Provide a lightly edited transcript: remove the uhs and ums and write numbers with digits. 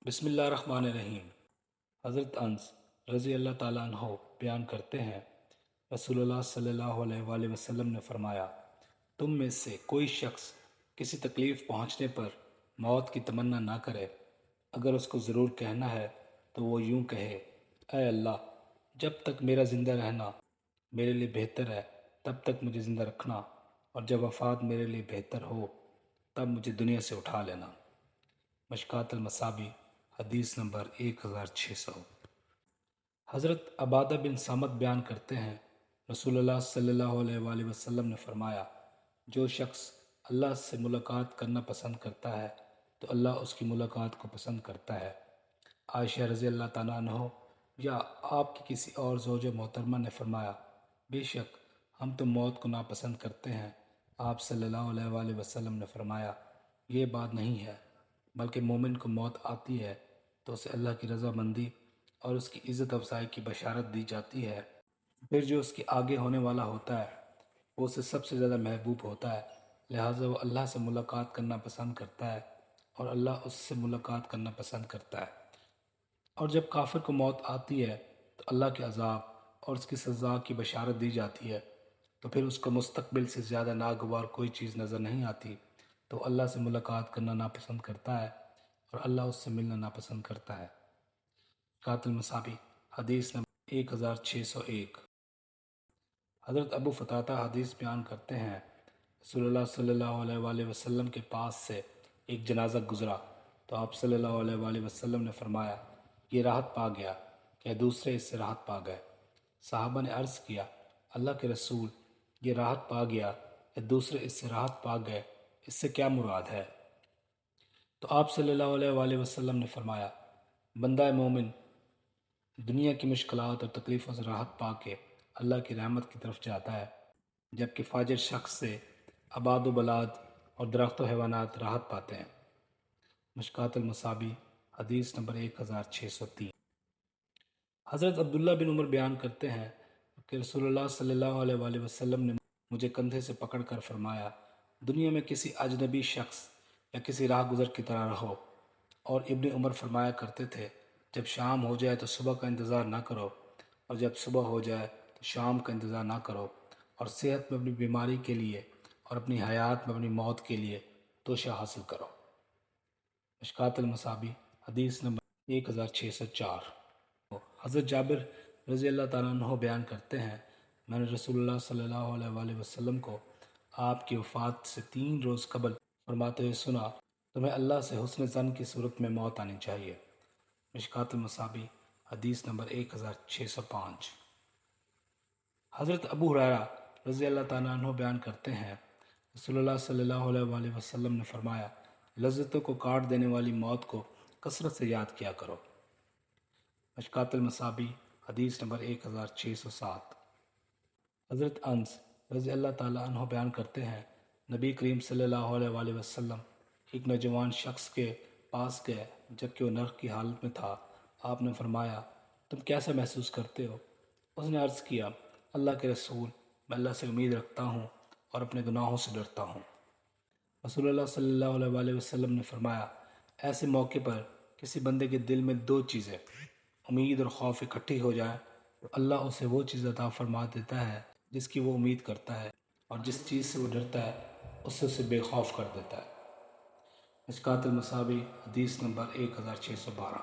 بسم اللہ الرحمن الرحیم۔ حضرت انس رضی اللہ تعالیٰ عنہ بیان کرتے ہیں، رسول اللہ صلی اللہ علیہ وآلہ وسلم نے فرمایا، تم میں سے کوئی شخص کسی تکلیف پہنچنے پر موت کی تمنا نہ کرے۔ اگر اس کو ضرور کہنا ہے تو وہ یوں کہے، اے اللہ، جب تک میرا زندہ رہنا میرے لیے بہتر ہے تب تک مجھے زندہ رکھنا، اور جب وفات میرے لیے بہتر ہو تب مجھے دنیا سے اٹھا لینا۔ مشکوٰۃ المصابیح، حدیث نمبر 1600۔ حضرت عبادہ بن صامت بیان کرتے ہیں، رسول اللہ صلی اللہ علیہ وآلہ وسلم نے فرمایا، جو شخص اللہ سے ملاقات کرنا پسند کرتا ہے تو اللہ اس کی ملاقات کو پسند کرتا ہے۔ عائشہ رضی اللہ تعالیٰ عنہ یا آپ کی کسی اور زوجہ محترمہ نے فرمایا، بے شک ہم تو موت کو ناپسند کرتے ہیں۔ آپ صلی اللہ علیہ وآلہ وسلم نے فرمایا، یہ بات نہیں ہے، بلکہ مومن کو موت آتی ہے تو اسے اللہ کی رضا مندی اور اس کی عزت افزائی کی بشارت دی جاتی ہے، پھر جو اس کے آگے ہونے والا ہوتا ہے وہ اسے سب سے زیادہ محبوب ہوتا ہے، لہٰذا وہ اللہ سے ملاقات کرنا پسند کرتا ہے اور اللہ اس سے ملاقات کرنا پسند کرتا ہے۔ اور جب کافر کو موت آتی ہے تو اللہ کے عذاب اور اس کی سزا کی بشارت دی جاتی ہے، تو پھر اس کو مستقبل سے زیادہ ناگوار کوئی چیز نظر نہیں آتی، تو اللہ سے ملاقات کرنا ناپسند کرتا ہے اور اللہ اس سے ملنا ناپسند کرتا ہے۔ قاتل المصابیح، حدیث نمبر 1601۔ حضرت ابو فتاتہ حدیث بیان کرتے ہیں، رسول اللہ صلی اللہ علیہ وآلہ وسلم کے پاس سے ایک جنازہ گزرا تو آپ صلی اللہ علیہ وآلہ وسلم نے فرمایا، یہ راحت پا گیا کہ دوسرے اس سے راحت پا گئے۔ صحابہ نے عرض کیا، اللہ کے رسول، یہ راحت پا گیا کہ دوسرے اس سے راحت پا گئے، اس سے کیا مراد ہے؟ تو آپ صلی اللہ علیہ وآلہ وسلم نے فرمایا، بندہ مومن دنیا کی مشکلات اور تکلیفوں سے راحت پا کے اللہ کی رحمت کی طرف جاتا ہے، جبکہ فاجر شخص سے آباد و بلاد اور درخت و حیوانات راحت پاتے ہیں۔ مشکوٰۃ المصابیح، حدیث نمبر 1603۔ حضرت عبداللہ بن عمر بیان کرتے ہیں کہ رسول اللہ صلی اللہ علیہ وآلہ وسلم نے مجھے کندھے سے پکڑ کر فرمایا، دنیا میں کسی اجنبی شخص یا کسی راہ گزر کی طرح رہو۔ اور ابن عمر فرمایا کرتے تھے، جب شام ہو جائے تو صبح کا انتظار نہ کرو، اور جب صبح ہو جائے تو شام کا انتظار نہ کرو، اور صحت میں اپنی بیماری کے لیے اور اپنی حیات میں اپنی موت کے لیے توشہ حاصل کرو۔ مشکوٰۃ المصابیح، حدیث نمبر 1604۔ حضرت جابر رضی اللہ تعالیٰ عنہ بیان کرتے ہیں، میں نے رسول اللہ صلی اللہ علیہ وآلہ وسلم کو آپ کی وفات سے 3 روز قبل فرماتے ہوئے سنا، تمہیں اللہ سے حسن ظن کی صورت میں موت آنی چاہیے۔ مشکوٰۃ المصابیح، حدیث نمبر 1605۔ حضرت ابو ہریرہ رضی اللہ تعالیٰ عنہ بیان کرتے ہیں، رسول اللہ صلی اللہ علیہ وآلہ وسلم نے فرمایا، لذتوں کو کاٹ دینے والی موت کو کثرت سے یاد کیا کرو۔ مشکوٰۃ المصابیح، حدیث نمبر 1607۔ حضرت انس رضی اللہ تعالیٰ عنہ بیان کرتے ہیں، نبی کریم صلی اللہ علیہ وآلہ وسلم ایک نوجوان شخص کے پاس گئے جبکہ وہ نرخ کی حالت میں تھا۔ آپ نے فرمایا، تم کیسا محسوس کرتے ہو؟ اس نے عرض کیا، اللہ کے رسول، میں اللہ سے امید رکھتا ہوں اور اپنے گناہوں سے ڈرتا ہوں۔ رسول اللہ صلی اللہ علیہ وآلہ وسلم نے فرمایا، ایسے موقع پر کسی بندے کے دل میں 2 چیزیں امید اور خوف اکٹھی ہو جائیں تو اللہ اسے وہ چیز عطا فرما دیتا ہے جس کی وہ امید کرتا ہے، اور جس چیز سے وہ ڈرتا ہے اس سے اسے بے خوف کر دیتا ہے۔ مشکوٰۃ المصابیح، حدیث نمبر 1612۔